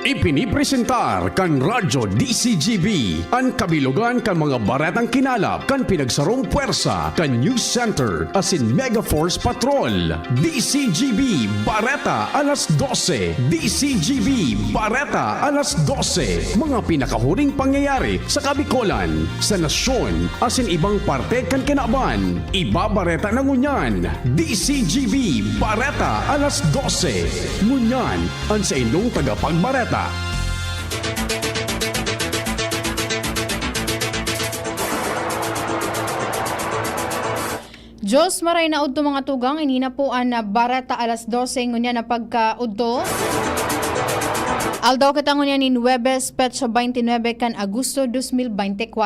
Ipinipresentar kan Radyo DCGB ang kabilugan kan mga baretang kinalap kan pinagsarong puwersa kan News Center asin Mega Force Patrol. DCGB Bareta alas 12. DCGB Bareta alas 12. Mga pinakahuling pangyayari sa Kabikolan, sa nasyon asin ibang parte kan kinaban. Ibabareta na ngunyan. DCGB Bareta alas 12. Ngunyan ang sa inyong tagapagbareta. Diyos maray na udto mga tugang, inina po ang barata alas 12 ngunya na pagkaudto. Aldaw kita ngunya ni Huwebes, Petsa 29 kan Agosto 2024.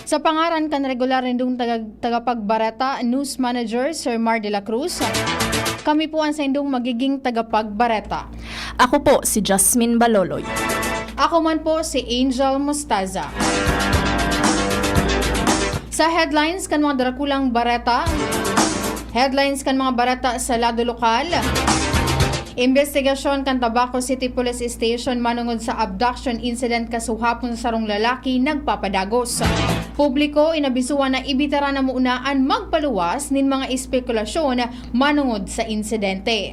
Sa pangaran kan regular nindong tagapagbarata, News Manager Sir Mar de la Cruz, kami po ang sa indong magiging tagapagbareta. Ako po si Jasmine Baloloy. Ako man po si Angel Mostaza. Sa headlines kan mga darakulang bareta, headlines kan mga bareta sa lado lokal, investigasyon kan Tabaco City Police Station manungod sa abduction incident kasuhapon sa sarong lalaki nagpapadagos. Publiko inabisuan na ibitara na muunaan magpaluwas nin mga espekulasyon manungod sa insidente.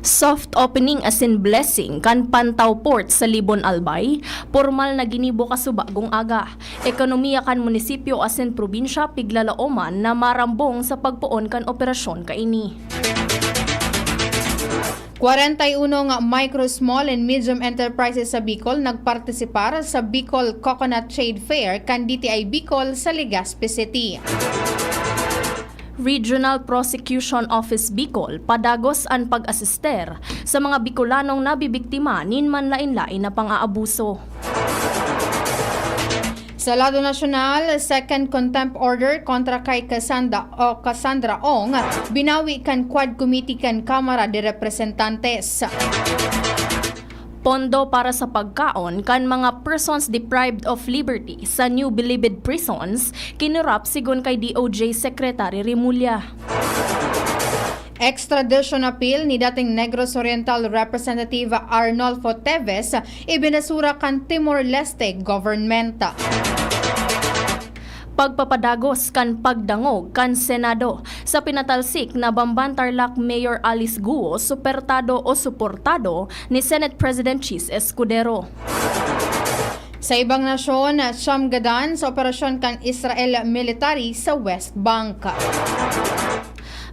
Soft opening as in blessing kan Pantaw Port sa Libon Albay, formal na ginibo kasubagong aga. Ekonomiya kan munisipyo as in probinsya Piglalaoman na marambong sa pagpuon kan operasyon kaini. 41 nga micro, small and medium enterprises sa Bicol nagpartisipar sa Bicol Coconut Trade Fair kan DTI Bicol sa Legazpi City. Regional Prosecution Office Bicol padagos ang pag-asister sa mga Bicolanong nabibiktima nin manlain-lain na pang-aabuso. Sa lado nasyonal, second contempt order kontra kay Cassandra Ong, binawi kan Quad Committee kan Kamara de Representantes. Pondo para sa pagkaon kan mga persons deprived of liberty sa New Bilibid prisons kinurap sigon kay DOJ Secretary Remulla. Extradition appeal ni dating Negros Oriental Representative Arnolfo Teves ibinasura kan Timor-Leste government. Pagpapadagos kan pagdangog kan Senado sa pinatalsik na Bamban-Tarlac Mayor Alice Guo supertado o suportado ni Senate President Chis Escudero. Sa ibang nasyon, siyam gadan sa operasyon kan Israel military sa West Bank.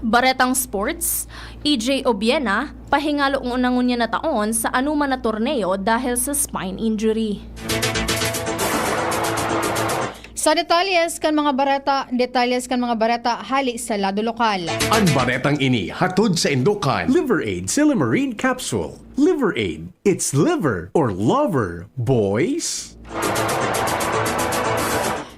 Baretang Sports, EJ Obiena, pahingalo ng unang-unya na taon sa anuman na torneo dahil sa spine injury. Sa detalles kan mga bareta hali sa lado lokal. Ang baretang ini hatod sa Indokan. Liver Aid Silimarine Capsule. Liver Aid. It's liver or lover, boys.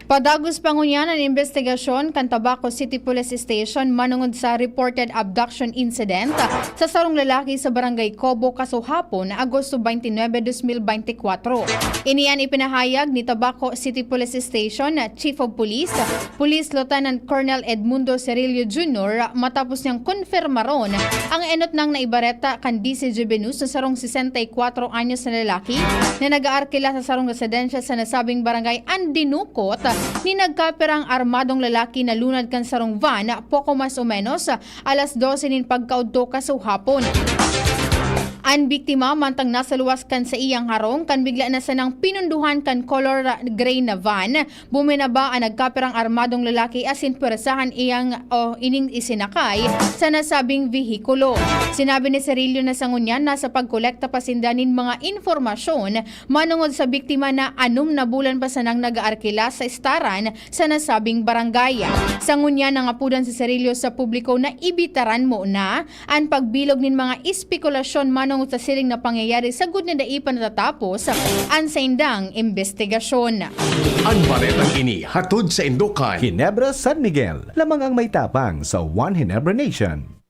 Padagos pangunyan ang investigasyon kan Tabaco City Police Station manungod sa reported abduction incident sa sarong lalaki sa Barangay Cobo kasuhapon Agosto 29, 2024. Iniyan ipinahayag ni Tabaco City Police Station Chief of Police, Police Lieutenant Colonel Edmundo Cerillo Jr. matapos niyang konfirmaron ang enot nang naibareta kan DCGB News sa sarong 64 anyos na lalaki na nag-aarkila sa sarong residensya sa nasabing barangay Andinukot ni nagkaperang armadong lalaki na lunad kan sarong van poko mas o menos alas 12 nin pagkaudto kasuhapon. Ang biktima mantang nasa luwas kan sa iyang harong kan bigla na sanang pinunduhan kan color gray na van. Buminaba ang nagkaperang armadong lalaki asin pwersahan ining isinakay sa nasabing vehikulo. Sinabi ni Cerillo na sangunyan nasa pagkolekta pasindanin mga informasyon manungod sa biktima na 6 na bulan pa sanang nag-aarkila sa istaran sa nasabing barangay. Sangunyan nangapudan si Cerillo sa publiko na ibitaran mo na ang pagbilog nin mga espekulasyon manungod sa siling na pangyayari sa gud na daipan natatapos ang saindang investigasyon. Ang baretang ini hatod sa Indokan. Ginebra San Miguel, lamang ang may tapang sa One Ginebra Nation.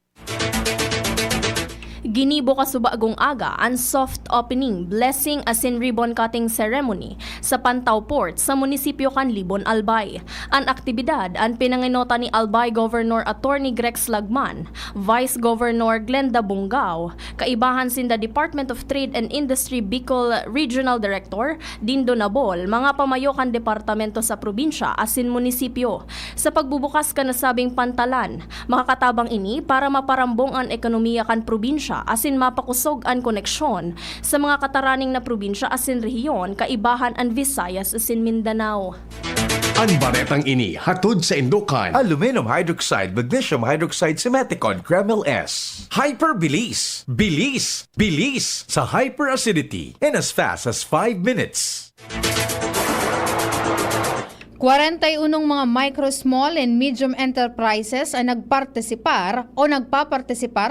Ginibo kasubagong aga ang soft opening, blessing asin ribbon cutting ceremony sa Pantaw Port sa munisipyo kan Libon, Albay. Ang aktibidad ang pinanginota ni Albay Governor Attorney Grex Lagman, Vice Governor Glenda Bungao, kaibahan sinda Department of Trade and Industry Bicol Regional Director Dindo Nabol, mga pamayo kan departamento sa probinsya asin munisipyo. Sa pagbubukas ka nasabing pantalan, makakatabang ini para maparambong ang ekonomiya kan probinsya asin mapakusog ang koneksyon sa mga kataraning na probinsya asin rehiyon kaibahan ang Visayas asin Mindanao. Ang baretang ini hatod sa Indukan. Aluminum hydroxide, magnesium hydroxide, Simeticon, Kremel S. Hyperbilis. Bilis. Bilis sa hyperacidity in as fast as 5 minutes. 41 mga micro, small and medium enterprises ang nagpapartisipar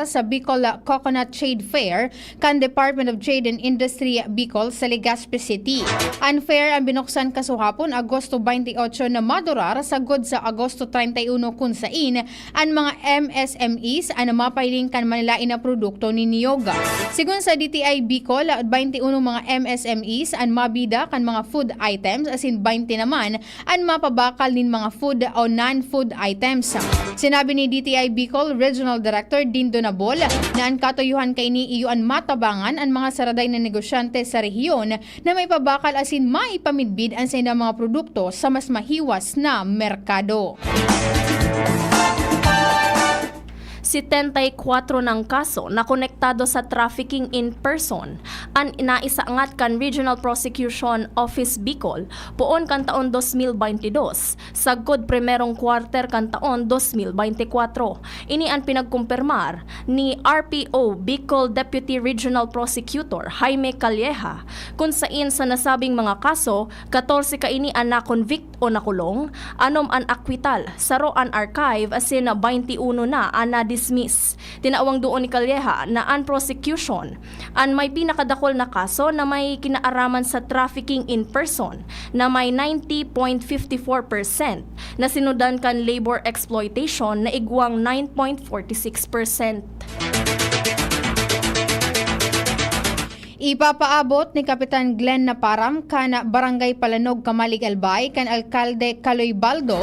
sa Bicol Coconut Trade Fair kan Department of Trade and Industry Bicol sa Legazpi City. Ang fair ang binuksan kasuhapon Agosto 28 na madurar sagod sa Agosto 31 kun sain ang mga MSMEs ang mapailing kan manilain na produkto ni Niyoga. Sigun sa DTI Bicol, 21 mga MSMEs ang mabida kan mga food items asin 20 naman ang mapabakal nin mga food o non-food items. Sinabi ni DTI Bicol Regional Director Dindo Nabol na ang katuyuhan kay ni iyuan matabangan ang mga saraday na negosyante sa rehiyon na may pabakal asin maipamidbid ang sa mga produkto sa mas mahiwas na merkado. 74 ng kaso na konektado sa trafficking in person ang inaisaangat kan Regional Prosecution Office Bicol poon kan taon 2022 sagod primerong quarter kan taon 2024. Ini ang pinagkumpirmar ni RPO Bicol Deputy Regional Prosecutor Jaime Calleja kung sain sa nasabing mga kaso 14 ka ini ang na-convict o nakulong, anom ang akwital, saro ang archive asin 21 na ang na-dismiss. Tinawang doon ni Calleja na ang prosecution ang may pinakadakol na kaso na may kinaaraman sa trafficking in person na may 90.54% na sinudan kan labor exploitation na igwang 9.46%. Ipapaabot ni Kapitan Glenn Naparam kan Barangay Palanog, Kamalig, Albay kan Alkalde Kaloy Baldo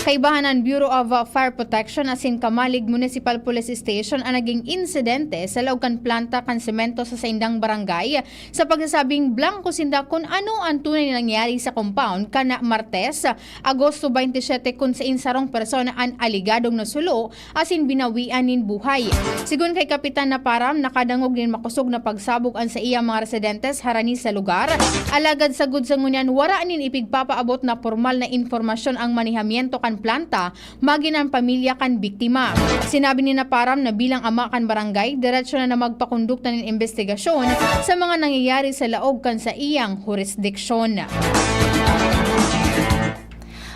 kaibahan ng Bureau of Fire Protection asin Kamalig Municipal Police Station ang naging insidente sa loob kan planta kan semento sa saindang barangay sa pagsasabing blanco sinda kung ano ang tunay na nangyari sa compound kan Martes, Agosto 27 kung sa insarong persona ang aligadong nasulo asin binawian nin buhay. Sigun kay Kapitan Naparam, nakadangog nin makusog na pagsabog ang sa iya mga residentes harani sa lugar. Alagad sagud sa ngunyan wara nin ipigpapaabot na formal na informasyon ang manihamiento kan planta magin ang pamilya kan biktima. Sinabi ni Naparam na bilang ama kan barangay, diretsyo na magpakondukta ng investigasyon sa mga nangyayari sa laog kan sa iyang jurisdiksyon.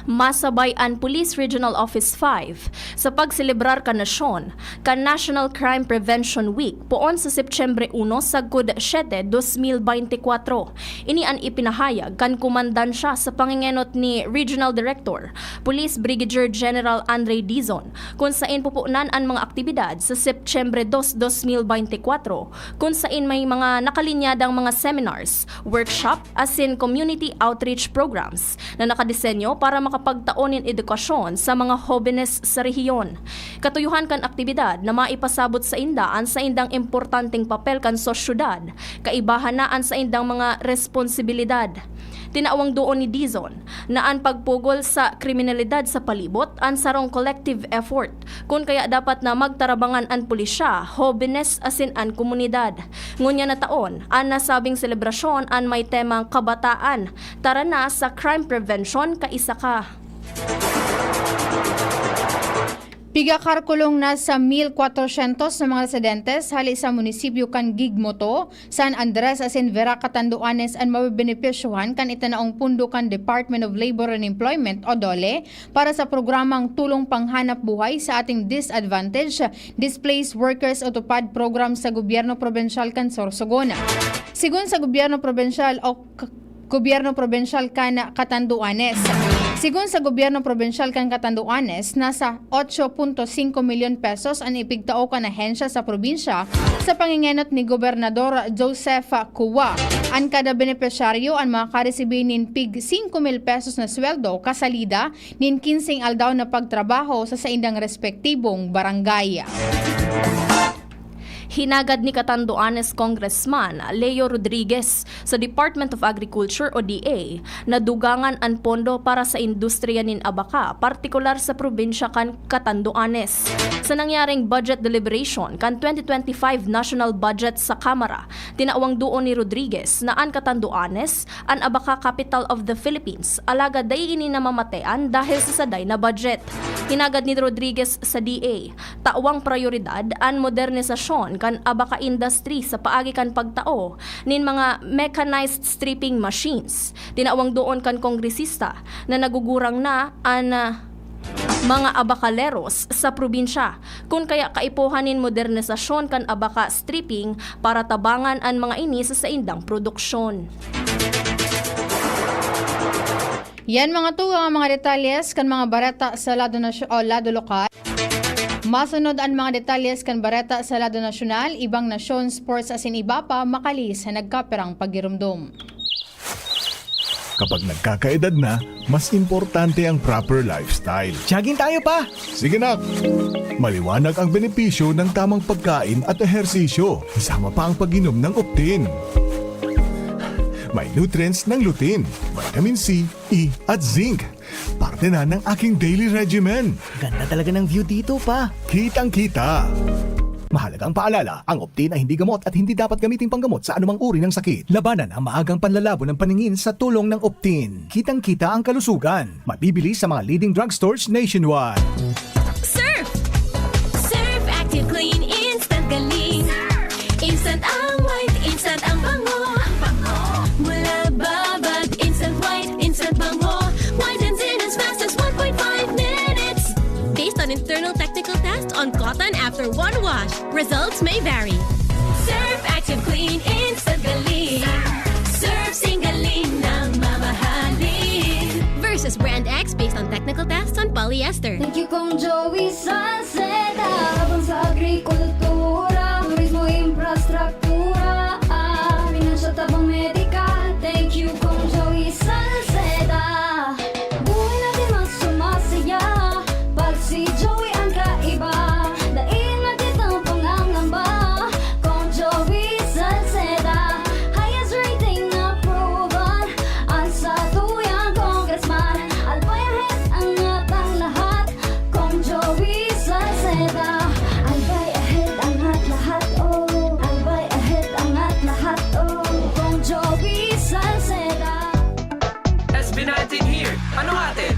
Masabay ang Police Regional Office 5 sa pagselebrar kan nasyon kan National Crime Prevention Week poon sa Setyembre 1 sagud 7, 2024. Ini ang ipinahayag kan kumandansya sa pangingenot ni Regional Director Police Brigadier General Andre Dizon kung sain pupunan ang mga aktibidad sa Setyembre 2, 2024 kung sain may mga nakalinyadang mga seminars, workshop asin community outreach programs na nakadisenyo para makapagtaonin edukasyon sa mga jóvenes sa rehiyon. Katuyuhan kan aktibidad na maipasabot sa indaan sa indang importanteng papel kan sosyudad, kaibahan na ang sa indang mga responsibilidad. Tinawang doon ni Dizon na ang pagpugol sa kriminalidad sa palibot ang sarong collective effort kung kaya dapat na magtarabangan ang pulisya, jóvenes asin ang komunidad. Ngunya na taon, ang nasabing selebrasyon ang may temang kabataan. Tara na sa crime prevention kaisa ka. Pigakarkulong na sa 1,400 na mga residentes hali sa munisipyo kan Gigmoto, San Andres asin Vera Catanduanes ang mabibenepisyohan kan itanaong pundo kan Department of Labor and Employment o DOLE para sa programang tulong panghanap buhay sa ating disadvantaged displaced workers o tupad program sa gobyerno probensyal kan Sorsogon. Sigun sa gobyerno probensyal kan Catanduanes, Sigun sa gobyerno probensyal kan Catanduanes, nasa 8.5 milyon pesos ang ipigtao kan ahensya sa probinsya sa pangingenot ni Gobernador Joseph Cuwa. Ang kada benepisyaryo ang makaresibinin pig 5,000 pesos na sweldo kasalida nin 15 aldaw na pagtrabaho sa indang respektibong barangay. Hinagad ni Catanduanes Congressman Leo Rodriguez sa Department of Agriculture o DA na dugangan ang pondo para sa industriya nin Abaca, partikular sa probinsya kan Catanduanes. Sa nangyaring budget deliberation kan 2025 national budget sa Kamara, tinawang doon ni Rodriguez na ang Catanduanes, ang Abaca capital of the Philippines, alaga day ini namamatean dahil sa saday na budget. Hinagad ni Rodriguez sa DA, tawang prioridad ang modernisasyon kan Abaca industry sa paagi kan pagtao nin mga mechanized stripping machines. Tinawang doon kan kongresista na nagugurang na ang mga abakaleros sa probinsya, kung kaya kaipuhanin modernisasyon kan Abaca stripping para tabangan ang mga ini sa indang produksyon. Yan mga tuwa ang mga detalyes kan mga bareta sa lado lokal. Masunod ang mga detalyes kan bareta sa lado nasyonal, ibang nasyon, sports asin iba pa makalis sa nagkaperang pagirumdum. Kapag nagkakaedad na, mas importante ang proper lifestyle. Jogging tayo pa! Sige nak! Maliwanag ang benepisyo ng tamang pagkain at ehersisyo, kasama pa ang pag-inom ng Optin. May nutrients ng lutein, vitamin C, E at zinc. Parte na ng aking daily regimen. Ganda talaga ng view dito pa. Kitang-kita. Mahalagang paalala, ang Optin ay hindi gamot at hindi dapat gamitin panggamot sa anumang uri ng sakit. Labanan ang maagang panlalabo ng paningin sa tulong ng Optin. Kitang-kita ang kalusugan. Mabibili sa mga leading drugstores nationwide. Surf! Surf Active Clean Instant Galing. Instant ang white, instant ang bango. Mula babad, instant white, instant bango. Whitens in as fast as 1.5 minutes. Based on internal technical tests on cotton after one wash, results may vary. Surf Active Clean Instant Galing. Surf Singaling ng mamahalin. Versus Brand X based on technical tests on polyester. Thank you Kong Joey Salceda. Habang sa agrikultura, turismo, infrastruktura, financial tabang medical. Thank you Kong Joey Salceda. Buhay natin mas sumasaya pag si Joey ang kaiba. Daig natin ang pangangamba. Kong Joey Salceda, highest rating approval. Ang sa tuyang congressman, albayahit ang atang lahat. Kong Joey Salceda, albay ahead ang lahat, oh. Albay ahead ang lahat, oh. Kong Joey Salceda. SB19 here. Ano atin?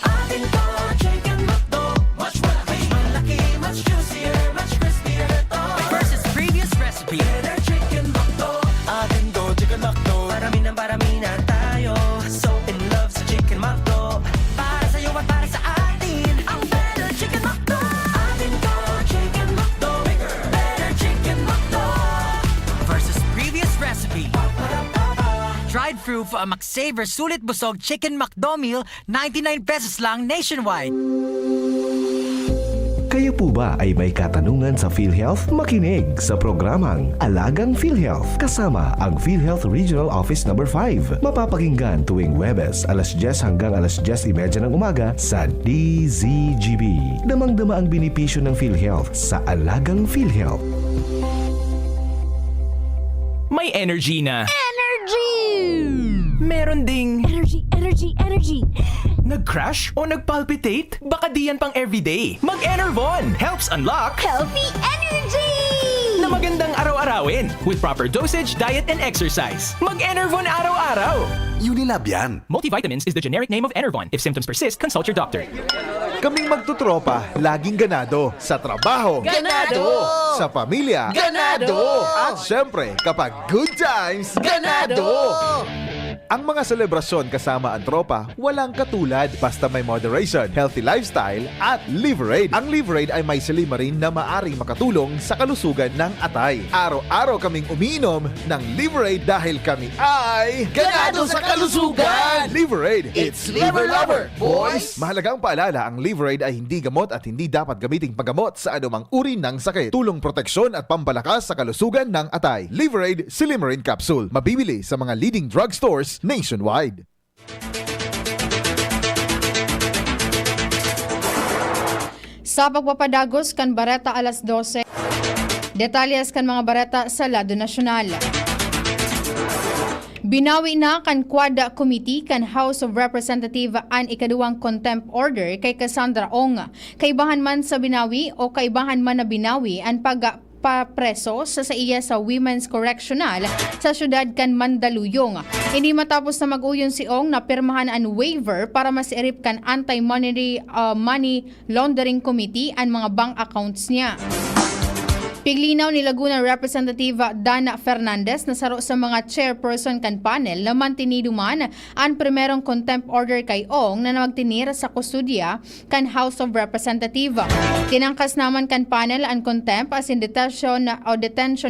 Atin to, chicken McDo. Much malaki, much juicier, much crispier to. Versus previous recipe. Better chicken McDo. Atin to, chicken McDo. Parami na tayo. So in love sa chicken McDo. Para sa'yo at para sa atin. Ang better chicken McDo. Atin to, chicken McDo. Better chicken McDo. Versus previous recipe. Dried through for a McSaver Sulit Busog Chicken McDo meal, 99 pesos lang nationwide. Kayo po ba ay may katanungan sa PhilHealth? Makinig sa programang Alagang PhilHealth kasama ang PhilHealth Regional Office No. 5. Mapapakinggan tuwing Huwebes, alas 10 hanggang alas 10:30 ng umaga sa DZGB. Damang-dama ang benepisyo ng PhilHealth sa Alagang PhilHealth. May energy na. Meron ding Energy. nag-crash o nag-palpitate? Baka di yan pang everyday. Mag-Enervon helps unlock Healthy energy! na magandang araw-arawin with proper dosage, diet, and exercise. Mag-Enervon araw-araw. Unilab yan. Multivitamins is the generic name of Enervon. If symptoms persist, consult your doctor. Kaming magtutropa, laging ganado. Sa trabaho, Ganado! Sa pamilya, Ganado! At syempre, kapag good times, ganado! Ang mga selebrasyon kasama ang tropa, walang katulad basta may moderation, healthy lifestyle at Liverade. Ang Liverade ay may silimarin na maaring makatulong sa kalusugan ng atay. Araw-araw kaming umiinom ng Liverade dahil kami ay ganado sa kalusugan! Liverade, it's liver lover, boys! Mahalagang paalala, ang Liverade ay hindi gamot at hindi dapat gamiting paggamot sa anumang uri ng sakit. Tulong proteksyon at pampalakas sa kalusugan ng atay. Liverade Silimarin Capsule. Mabibili sa mga leading drugstores nationwide. Sa pagpapadagos kan bareta alas 12. Detalyes kan mga bareta sa Lado Nasyonal. Binawi na kan Quadra Committee kan House of Representative ang ikaduwang contempt order kay Cassandra Ong. Kaibahan man sa binawi o kaibahan man na binawi ang papreso sa iya sa Women's Correctional sa syudad kan Mandaluyong. Hindi matapos na mag-uyon si Ong na pirmahan ang waiver para masirip kan Anti-Money Laundering Committee ang mga bank accounts niya. Piglinaw ni Laguna Representative Dana Fernandez na saro sa mga chairperson kan panel na mantinido man ang primerong contempt order kay Ong na magtinira sa kustudya kan House of Representative. Tinangkas naman kan panel ang contempt as in detention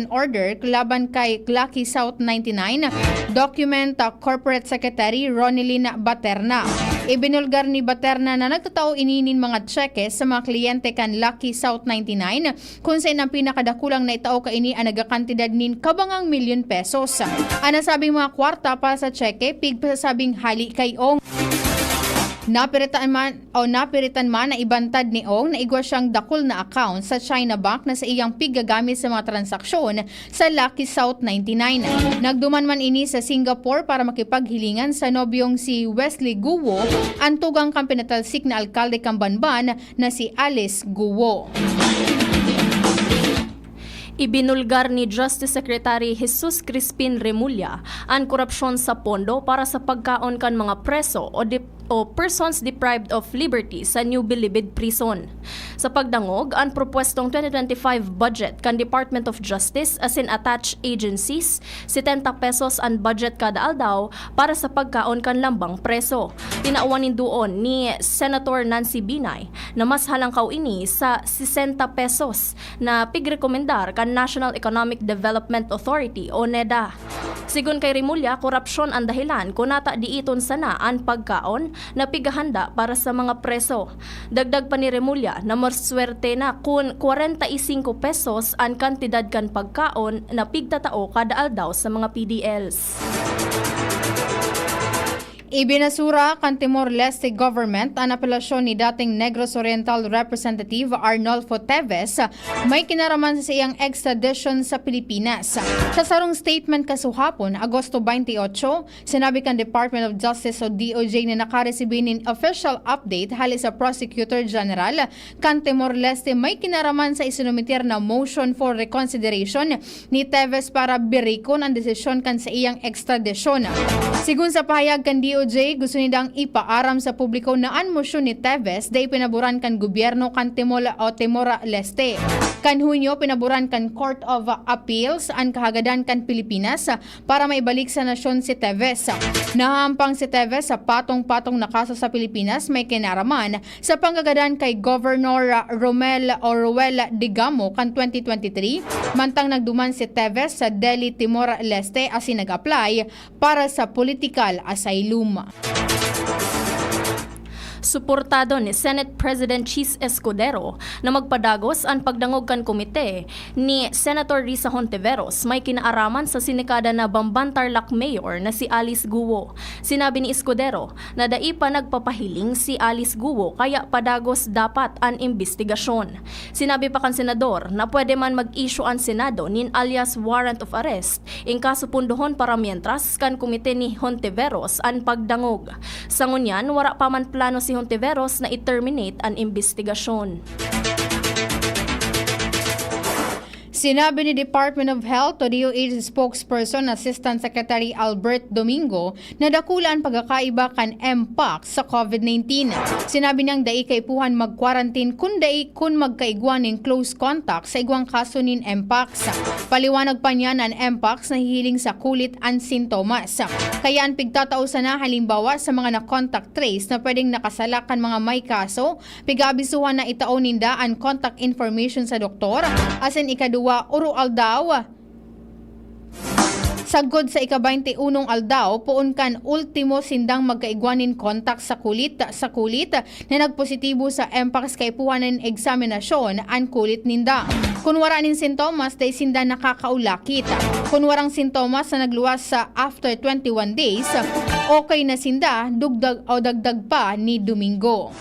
order laban kay Lucky South 99 document Corporate Secretary Ronilyn Baterna. Ibinulgar ni Baterna na nagtatao ininin mga cheque sa mga kliyente kan Lucky South 99 kung saan ang pinakadakulang na itao kaini ang nagakantidad nin kabangang milyon pesos. Ang nasabing mga kwarta para sa cheque, pigpasasabing hali kay Ong. Napiritan man na ibantad ni Ong na igwa siyang dakul na account sa China Bank na sa iyang piggagamit sa mga transaksyon sa Lucky South 99. Nagduman man ini sa Singapore para makipaghilingan sa nobyong si Wesley Guo, ang tugang kang pinatalsik na alkalde kang Banban na si Alice Guo. Ibinulgar ni Justice Secretary Jesus Crispin Remulla ang korupsyon sa pondo para sa pagkaon kan mga preso o persons deprived of liberty sa New Bilibid Prison. Sa pagdangog, ang propwestong 2025 budget kan Department of Justice as in attached agencies, 70 pesos ang budget kada aldaw para sa pagkaon kan lambang preso. Tinauwanin doon ni Senator Nancy Binay na mas halangkaw ini sa 60 pesos na pigrekomendar kan National Economic Development Authority o NEDA. Sigun kay Remulla, korupsyon ang dahilan kung nata diiton sana ang pagkaon na pigahanda para sa mga preso. Dagdag pa ni Remulla na marswerte na kung 45 pesos ang kantidad kan pagkaon na pigtatao kada aldaw sa mga PDLs. Ibinasura kan Timor-Leste government ang apelasyon ni dating Negros Oriental Representative Arnolfo Teves may kinaraman sa iyang extradition sa Pilipinas. Sa sarong statement kasuhapon, Agosto 28, sinabi kan Department of Justice o DOJ na nakaresibi nin official update hali sa Prosecutor General kan Timor-Leste may kinaraman sa isinumiter na motion for reconsideration ni Teves para birikon ang desisyon kan sa iyang extradition. Sigun sa pahayag kan DOJ, gusto nidang ipaaram sa publiko na ang motion ni Teves day pinaburan kan gobyerno kan Timor-Leste. Kan Hunyo, pinaburan kan Court of Appeals ang kahagadan kan Pilipinas para maibalik sa nasyon si Teves. Nahampang si Teves sa patong-patong na kaso sa Pilipinas may kinaraman sa panggagadan kay Governor Romel Digamo kan 2023, mantang nagduman si Teves sa Delhi, Timor-Leste as nag-apply para sa political asylum. Suportado ni Senate President Chis Escudero na magpadagos ang pagdangog kan komite ni Senator Risa Hontiveros may kinaaraman sa sinikada na Bambantarlac Mayor na si Alice Guo. Sinabi ni Escudero na dai pa nagpapahiling si Alice Guo kaya padagos dapat ang investigasyon. Sinabi pa kan senador na pwede man mag-issue ang Senado nin alias warrant of arrest in kaso pundohon para mientras kan komite ni Hontiveros ang pagdangog. Sa ngunyan, wala pa man plano si Hontiveros na i-terminate ang investigasyon. Sinabi ni Department of Health o DOH spokesperson Assistant Secretary Albert Domingo na dakulaan pagkakaiba kan Mpox sa COVID-19. Sinabi niyang dai kaipuhan mag-quarantine kun magkaigwan ng close contact sa igwang kaso nin Mpox. Paliwanag pa niya na ang Mpox nahihiling sa kulit ang sintomas. Kaya ang pigtatausan na halimbawa sa mga na-contact trace na pwedeng nakasalak kan mga may kaso, pigabisuhan na itaon ninda ang contact information sa doktor asin ikaduwa uro aldaw. Sagod sa ika-21 aldaw, puon kan ultimo sindang magkaigwanin contact sa kulit na nagpositibo sa Mpox kay puhanan eksaminasyon ang kulit ninda. Kung wala nin sintomas, day sinda nakakaulakit. Kung warang sintomas na nagluwas sa after 21 days, okay na sinda, dugdag o dagdag pa ni Domingo.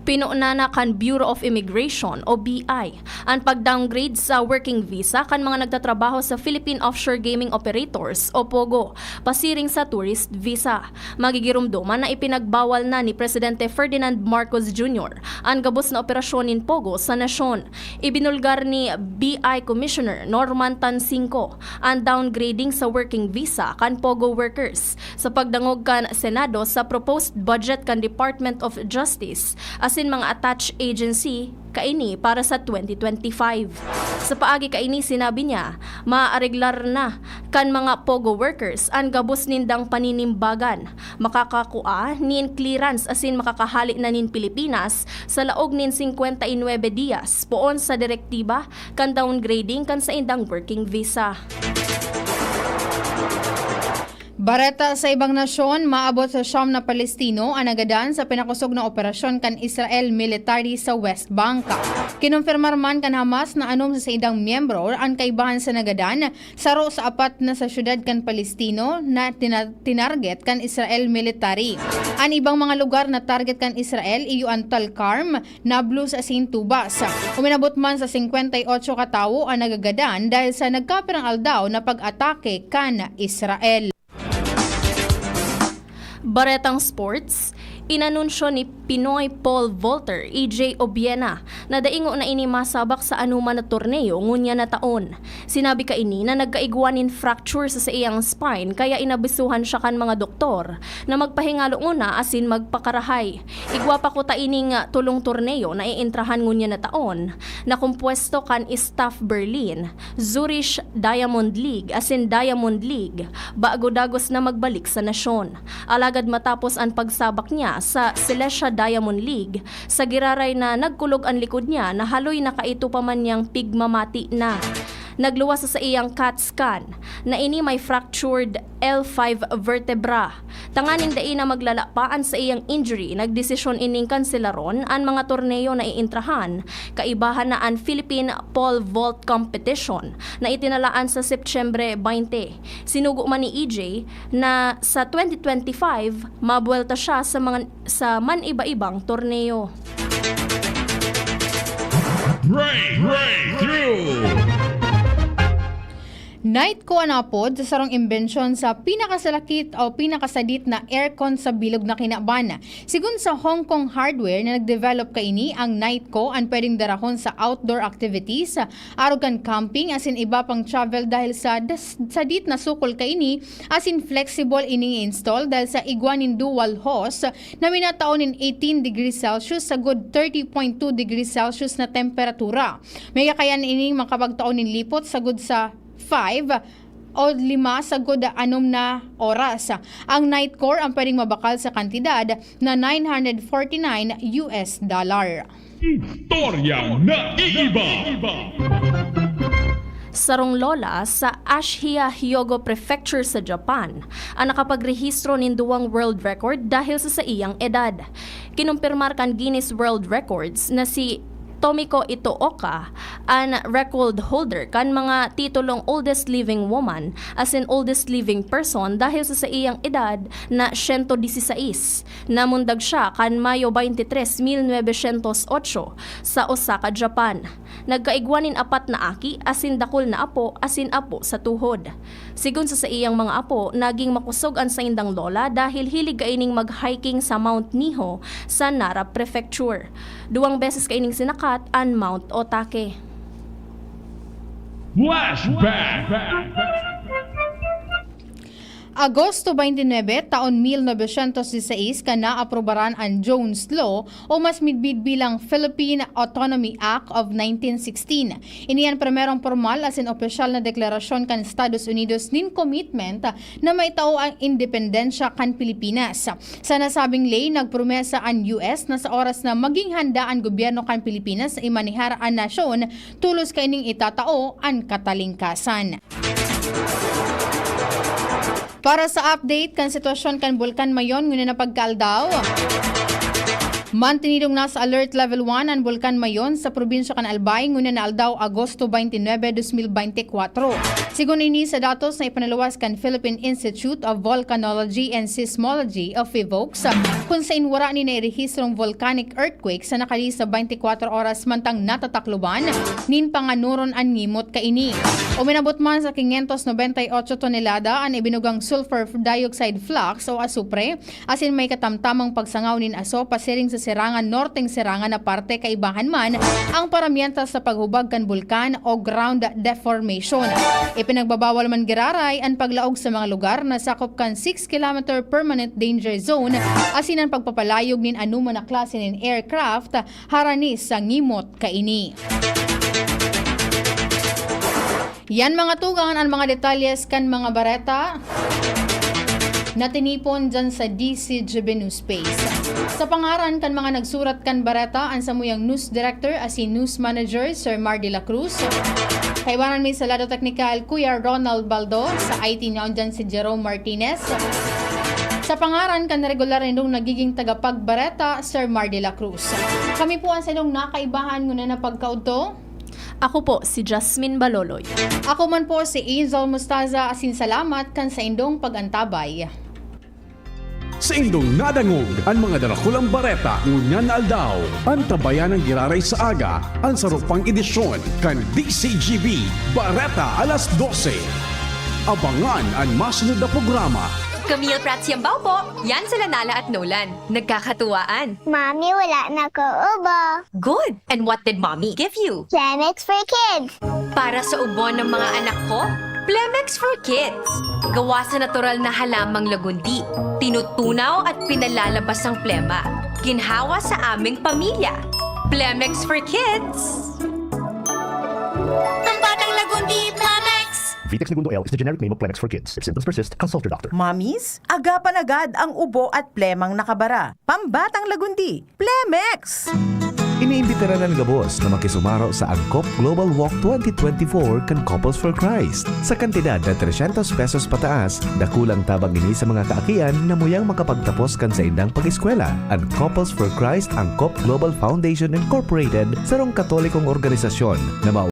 Pinuunana kan Bureau of Immigration o BI ang pag-downgrade sa working visa kan mga nagtatrabaho sa Philippine Offshore Gaming Operators o POGO pasiring sa tourist visa. Magigirumduman na ipinagbawal na ni Presidente Ferdinand Marcos Jr. ang gabos na operasyon in POGO sa nasyon. Ibinulgar ni BI Commissioner Norman Tansinco ang downgrading sa working visa kan POGO workers sa pagdangog kan Senado sa proposed budget kan Department of Justice asin mga attached agency kaini para sa 2025. Sa paagi kaini sinabi niya, maaareglar na kan mga POGO workers ang gabos nindang paninimbagan. Makakakua nin clearance asin makakahali na nin Pilipinas sa laog nin 59 dias poon sa direktiba kan downgrading kan sa indang working visa. Bareta sa ibang nasyon, maabot sa Siyam na Palestino ang nagadan sa pinakusog na operasyon kan Israel military sa West Bank. Kinumpirmar man kan Hamas na anom sa idang miyembro ang kaibahan sa nagadan saro sa apat na sa syudad kan Palestino na tinarget kan Israel military. Ang ibang mga lugar na target kan Israel iyo ang Talkarm, Nablus asin Tubas. Uminabot man sa 58 katawo ang nagagadan dahil sa nagkapirang aldaw na pag-atake kan Israel. Baretang Sports, inanunsyo ni Pinoy Paul Volter, EJ Obiena, na daingo na ini masabak sa anuman na torneo ngunya na taon. Sinabi kaini na nagkaigwanin fracture sa iyang spine kaya inabisuhan siya kan mga doktor na magpahingalo una asin magpakarahay. Igwa pa ko ta ining tulong torneo na iintrahan ngunya na taon na kumpuesto kan Staff Berlin, Zurich Diamond League asin Diamond League bago dagos na magbalik sa nasyon. Alagad matapos ang pagsabak niya sa Silesia Diamond League, sa giraray na nagkulog ang likod niya na haloy nakaito pa man niyang pigmamati na. Nagluwas sa iyang CAT scan na ini may fractured L5 vertebra. Tanganing dai na maglalapaan sa iyang injury, nagdesisyon ining kanselaron ang mga torneo na iintrahan, kaibahan na ang Philippine Pole Vault Competition na itinalaan sa Septyembre 20. Sinugo man ni EJ na sa 2025 mabuelta siya sa man iba-ibang torneo. Night ko anapod sa sarong imbensyon sa pinakasalakit o pinakasadit na aircon sa bilog na kinaban. Sigun sa Hong Kong Hardware na nagdevelop kaini, ang Night ko ang pwedeng darahon sa outdoor activities, arugan camping asin iba pang travel dahil sa sadit na sukol kaini asin flexible ining install dahil sa igwanin dual hose na minataon in 18 degrees Celsius sa good 30.2 degrees Celsius na temperatura. May kakayan ining makapagtaon in lipot sa good sa 5 o 5 sa good 6 na oras. Ang Night Core ang pwedeng mabakal sa kantidad na $949. Istoryang naiiba. Sarong lola sa Ashia Hyogo Prefecture sa Japan ang nakapagrehistro nin duwang world record dahil sa iyang edad. Kinumpirmar kan Guinness World Records na si Tomiko Itooka ang record holder kan mga titulong oldest living woman as in oldest living person dahil sa iyang edad na 116. Namundag siya kan Mayo 23, 1908 sa Osaka, Japan. Nagkaigwanin apat na aki asin dakol na apo asin apo sa tuhod. Sigun sa iyang mga apo, naging makusog ang sa indang lola dahil hilig kaining mag-hiking sa Mount Niho sa Nara Prefecture. 2 beses kaining sinaka Malakat and Mount Otake. Agosto 29, taon 1916 ka naaprobaran ang Jones Law o mas midbid bilang Philippine Autonomy Act of 1916. Iniyan primerong formal as in opisyal na deklarasyon kan Estados Unidos nin commitment na maitao ang independensya kan Pilipinas. Sa nasabing lay, nagpromesa ang US na sa oras na maging handa ang gobyerno kan Pilipinas na imanihar ang nasyon, tulos kaining itatao ang katalingkasan. Para sa update kan sitwasyon kan Bulkan Mayon ngunit na pagkaldaw. Mantinidong nasa alert level 1 ang Bulkan Mayon sa probinsya kan Albay ngunit na aldaw Agosto 29, 2024. Sigun ini sa datos na ipanaluwas kan Philippine Institute of Volcanology and Seismology of PHIVOLCS kung sa inwara ni nairehistrong volcanic earthquake sa nakali sa 24 oras mantang natatakluban nin panganuron ang ngimot kaini. Uminabot man sa 598 tonelada ang ibinugang sulfur dioxide flux o asupre asin may katamtamang pagsangaw nin aso pasiring sa serangan norteng serangan na parte kaibahan man ang paramyanta sa paghubag kan bulkan o ground deformation. Ipinagbabawal man giraray ang paglaog sa mga lugar na sakop kan 6 km permanent danger zone asin ang pagpapalayog nin anuman na klase nin aircraft haranis sa ngimot kaini. Yan mga tugang ang mga detalyes kan mga bareta na tinipon dyan sa DCGB News Space. Sa pangaran kan mga nagsurat kan bareta ang samuyang news director as si news manager Sir Mar de la Cruz. Kaiwanan may salado technical Kuya Ronald Baldo, sa IT niya dyan si Jerome Martinez. Sa pangaran kan regular nung nagiging tagapagbareta Sir Mar de la Cruz. Kami po ang silong nakaibahan ngunit na pagkaudto. Ako po si Jasmine Baloloy. Ako man po si Angel Mustaza asin salamat kan sa indong pagantabay. Sa indong nadangog ang mga darakulang bareta ngunyan na aldaw. Ang tabayan ng giraray sa aga ang sarupang edisyon kan DCGB Bareta alas 12. Abangan ang masunod na programa. Camille Prats Yambaw po. Yan sila Nala at Nolan. Nagkakatuwaan. Mami, wala na ko ubo. Good. And what did Mommy give you? Plemex for kids. Para sa ubo ng mga anak ko, Plemex for Kids. Gawa sa natural na halamang lagundi. Tinutunaw at pinalalabas ang plema. Ginhawa sa aming pamilya. Plemex for Kids. Pambatang lagundi, Plemex! Vitex Segundo L is the generic name of Plemex for kids. If symptoms persist, consult your doctor. Mommies, agapan agad ang ubo at plemang nakabara. Pambatang lagundi, Plemex! Iniimbitaran ng gabos na makisumaro sa Angkop Global Walk 2024 kan Couples for Christ. Sa kantidad na 300 pesos pataas, dakulang tabang ini sa mga kaakian na muyang makapagtapos kan sa indang pag-eskwela. Ang Couples for Christ Angkop Global Foundation Incorporated, sarong katolikong organisasyon na